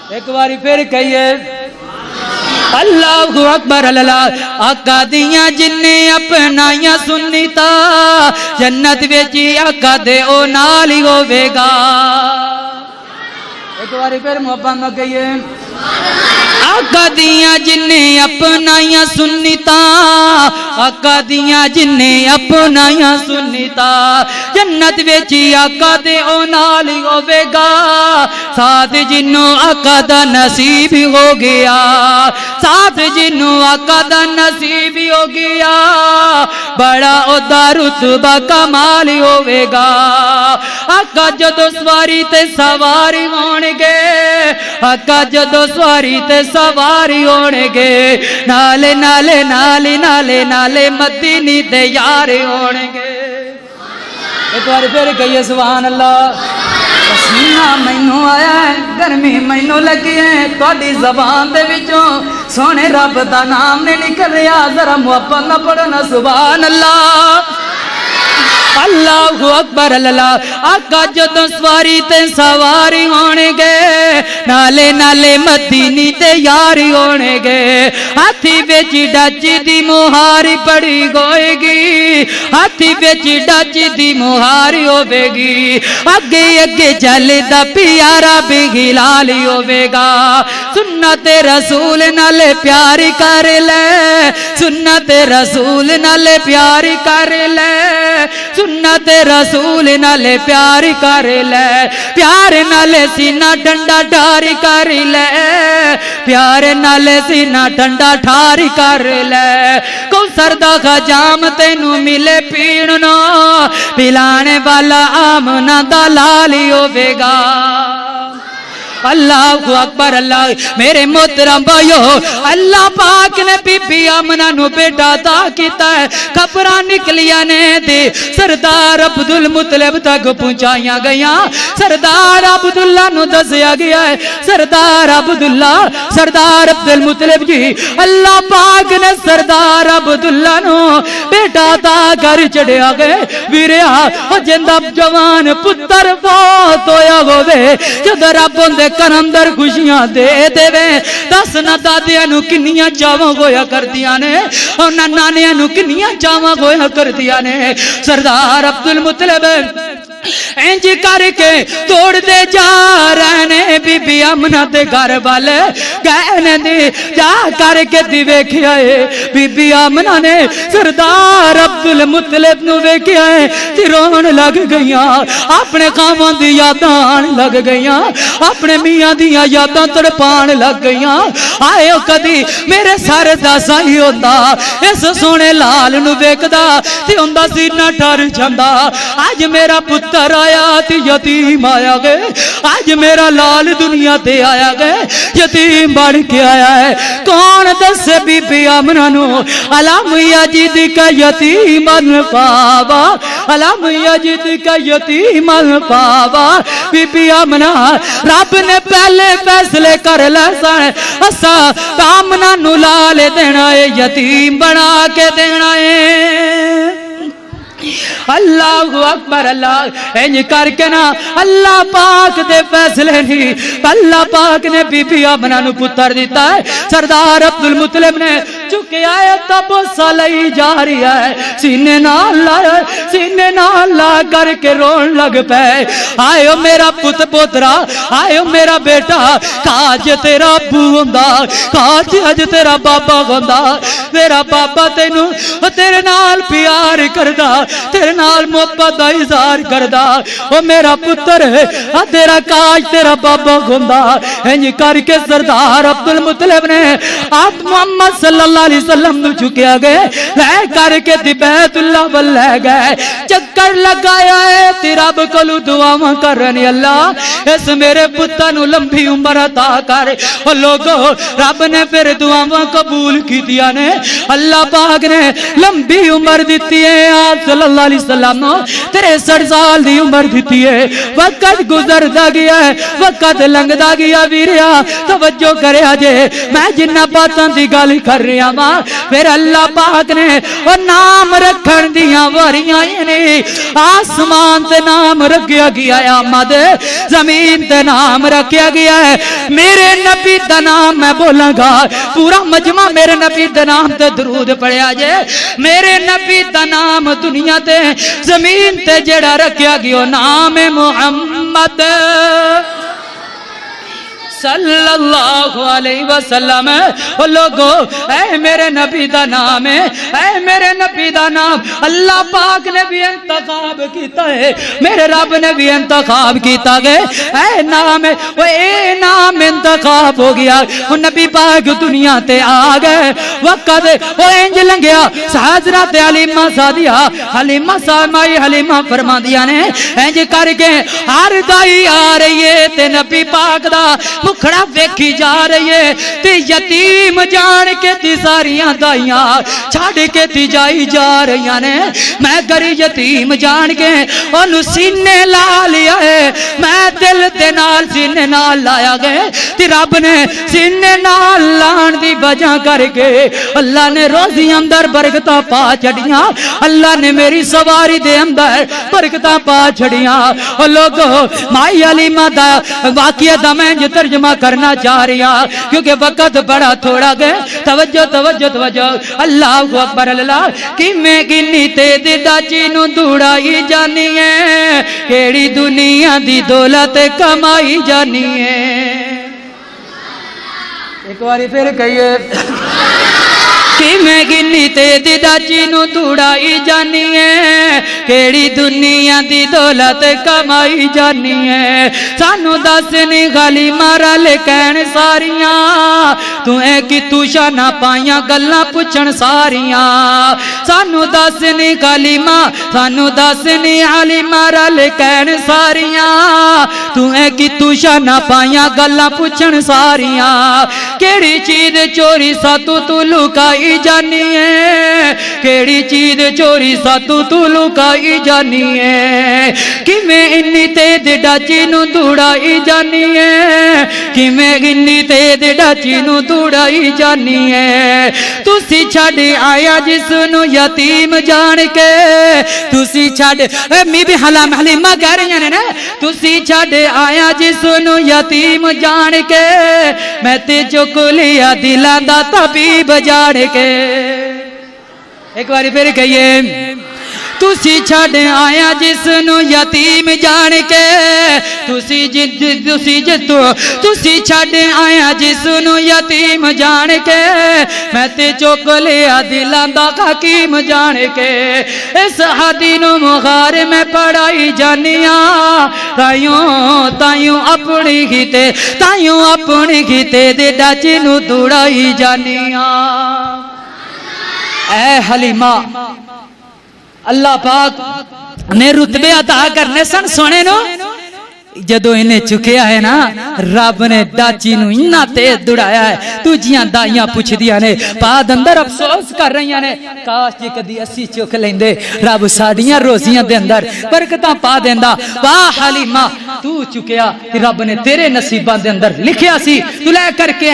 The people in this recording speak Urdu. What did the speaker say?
ایک باری پھر کہیے اللہ اکبر اللہ آقا دیاں جننے اپنائیاں سنیتا جنت ویچی آقا دے او نالی ہوے گا ایک باری پھر محبت نہ کہیے آقا دیاں جننے اپنائیاں سنیتا آقا دیاں جننے اپنائیاں سنیتا جنت ویچی آقا دے او نالی ہوے گا ساتھ جنوں آقا دا نصیب ہو گیا ساتھ جنوں آقا دا نصیب ہو گیا بڑا عہدہ رتبہ کمال ہوے گا آقا جدو سواری تے سواری ہون گے آقا جدو سواری تے سواری ہون گے نالے نالے نالے نالے نالے مدینی دے یار ہون گے ایک بار پھر کہیے سبحان اللہ پسینہ مینوں آیا ہے گرمی مینوں لگی ہے تہاڈی زبان دے وچوں سونے رب دا نام نہیں نکل رہا ذرا محبت نہ پڑھنا سبحان اللہ اللہ اکبر اللہ آقا جدوں سواری تے سواری ہونے گے نالے نالے مدینی تے یاری ہونے گے ہاتھی وچ ڈچ دی مہاری پڑی گوئے گی ہاتھی وچ ڈچ دی مہاری ہوے گی اگے اگے چلدا پیارا بغلالی ہوے گا سنت رسول نال پیاری کر لے سنت رسول نال پیاری کر لے سنت رسول نالے پیار کر لے پیار نالے سینہ ڈنڈا ڈھاری کر لے پیار نالے سینہ ڈنڈا ڈھاری کر لے کوثر دا خجام تینوں ملے پیڑنا پلانے والا آمنہ دا لالی ہوے گا اللہ اکبر اللہ میرے محترم بھائیو اللہ پاک نے بی بی آمنہ نو بیٹا عطا کیتا ہے خبراں نکلیاں نے دے سردار عبدالمطلب تک پہنچائیاں گئیاں سردار عبداللہ نو دسیا گیا ہے سردار عبداللہ سردار عبدالمطلب جی اللہ پاک نے سردار عبداللہ نو بیٹا عطا کر چڑھیا گئے ویریا او جندہ جوان پتر بہت ہویا ہوئے جدہ رب اندے کرم در خوشیاں دے دے وے دس نہ دادیاں نو کنیاں چاواں ہویا کر دیا نے اور نہ نانیاں نو کنیاں چاواں ہویا کر دیا نے سردار عبدالمطلب انج کر کے توڑ دے جا رہنے بی بی آمنہ دے گھر والے کہنے دے جا کر کے دی ویکھیا ہے بی بی آمنہ نے سردار عبدالمطلب نو ویکھیا ہے تی رون لگ گئیاں اپنے خاوند دی یاداں لگ گئیاں اپنے میاں دیاں یاداں تڑپان لگ گئیاں آئے او کدی میرے سر دا سائی ہوندا اس سونے لال نو ویکھدا تے ہوندا سینہ ٹر جاندا اج میرا پتر آیا تی یتیم آیا گئے آج میرا لال دنیا تے آیا گئے یتیم بڑھ کے آیا ہے کون دس بی بی آمنہ نو علام یجد کا یتیم پاوا علام یجد کا یتیم پاوا بی بی آمنہ رب نے پہلے فیصلے کر لے سن اسا آمنہ نو لال دینا ہے یتیم بنا کے دینا ہے اللہ اکبر اللہ انج کر کے نا اللہ پاک دے فیصلے نہیں اللہ پاک نے بی بی آمنہ نو پتر دیتا ہے سردار عبدالمطلب نے چکے آئے تب سالی جا رہی ہے سینے نال لا کر کے رون لگ پے آئے او میرا پت پوترا آئے او میرا بیٹا کاج تیرا ابو ہوندا کاج اج تیرا بابا ہوندا میرا بابا تینوں تیرے نال پیار کردا تیرے نال محبت دا اظہار کردا او میرا پتر ہے تیرا کاج تیرا بابا ہوندا انج کر کے سردار عبدالمطلب نے آپ محمد صلی اللہ علیہ وسلم نو چکیا گئے لے کر کے دی بیت اللہ ول لے گئے چکر لگایا ہے تے رب کولو دعاواں کرنی اللہ اس میرے پتر نو لمبی عمر عطا کر او لوگو رب نے پھر دعاواں قبول کیتیاں نے اللہ پاک نے لمبی عمر دتی ہے آپ صلی اللہ علیہ وسلم 63 سال دی عمر دیتی ہے وقت گزردا گیا ہے وقت لنگدا گیا ویریا توجہ کریا جے میں جنہ باتاں دی گل کر رہا وا پھر اللہ پاک نے وہ نام رکھن دیاں واریاں نے آسمان تے نام رکھیا گیا ہے احمد زمین تے نام رکھیا گیا ہے میرے نبی دا نام میں بولاں گا پورا مجمع میرے نبی دا نام تے درود پڑھیا جے میرے نبی دا نام دنیا تے زمین تے جڑا رکھیا گیا نام محمد صلی اللہ علیہ وسلم او لوگو اے میرے نبی دا نام ہے اے میرے نبی دا نام اللہ پاک نے بھی انتخاب کیتا ہے میرے رب نے بھی انتخاب کیتا گئے اے نام ہے وہ اے نام انتخاب ہو گیا وہ نبی پاک دنیا تے آ گئے وقت وہ انج لنگیا حضرت حلیمہ سعدیہ حلیمہ سامائی حلیمہ فرما دیا نے انج کر کے ہر دائی آ رہی ہے تے نبی پاک دا کھڑا ویکھی جا رہی ہے تے یتیم جان کے تی ساریاں دائیاں چھاڑ کے تی جائی جا رہی نے میں گری یتیم جان کے انہوں سینے لا لیا ہے میں دل دے نال سینے نال لایا گئے تی رب نے سینے نال لان دی بجا کر کے اللہ نے روزی اندر برکتہ پا چھڑیاں اللہ نے میری سواری دے اندر برکتہ پا چھڑیاں اور لوگوں مائی حلیمہ دا واقعہ دا میں جو ترجمہ کرنا چاہ رہی ہوں کیونکہ وقت بڑا تھوڑا گئے توجہ توجہ توجہ اللہ اکبر اللہ کہ میں گنی تے دیدہ چینوں دوڑائی جانی ہے کیڑی دنیا دی دولت کمائی جانی ہے ایک باری پھر کہیے کہ میں گنی تے دیدہ چینوں دوڑائی جانی ہے کیڑی دنیا دی دولت کمائی جانی ہے سانو دسنی غالی مارا لے کہن ساریاں تو اے کی تو شانہ پائیاں گلہ پچھن ساریاں سانو دسنی غالی ماں سانو دسنی علی مارا لے کہن ساریاں تو اے کی تو شانہ پائیاں گلہ پچھن ساریاں کیڑی چیز چوری ساتو تو لکائی جانی ہے کیڑی چیز چوری ساتو تو لکائی جانی ہے کہ میں انی تید ڈاچی نو دوڑائی جانی ہے کہ میں انی تید ڈاچی نو دوڑائی جانی ہے تسی چھڑ آیا جس نو یتیم جان کے تسی چھڑ می بھی حلیمہ کہہ رہی ہیں نا تسی چھڑ آیا جس نو یتیم جان کے میں تے چک لیا دلان دا طبیب جان کے ایک باری پھر کہیے تسی چھڑ آیا جس نو یتیم جان کے تسی چھڑ آیا جس نو یتیم جان کے میں تے چک لیا دلان دا حکیم جان کے اس حدی نو مغار میں پڑھائی جانیاں تائیوں اپنی گھیتے دے ڈاچی نو دوڑائی جانیاں اے حلیمہ اللہ پاک نے رتبے عطا کرنے سن سونے نو جدو انہیں چکیا ہے نا رب نے ڈاچی نو انہا تیز دڑایا ہے تجھیاں دائیاں پوچھ دیا نے پاد اندر افسوس کر رہی ہیں کاش جی کدی اسی چک لیندے رب ساڑیاں روزیاں دے اندر برکتاں پا دیندہ واہ حلیمہ تو چکیا رب نے تیرے نصیبان دے اندر لکھیا سی تو لے کر کے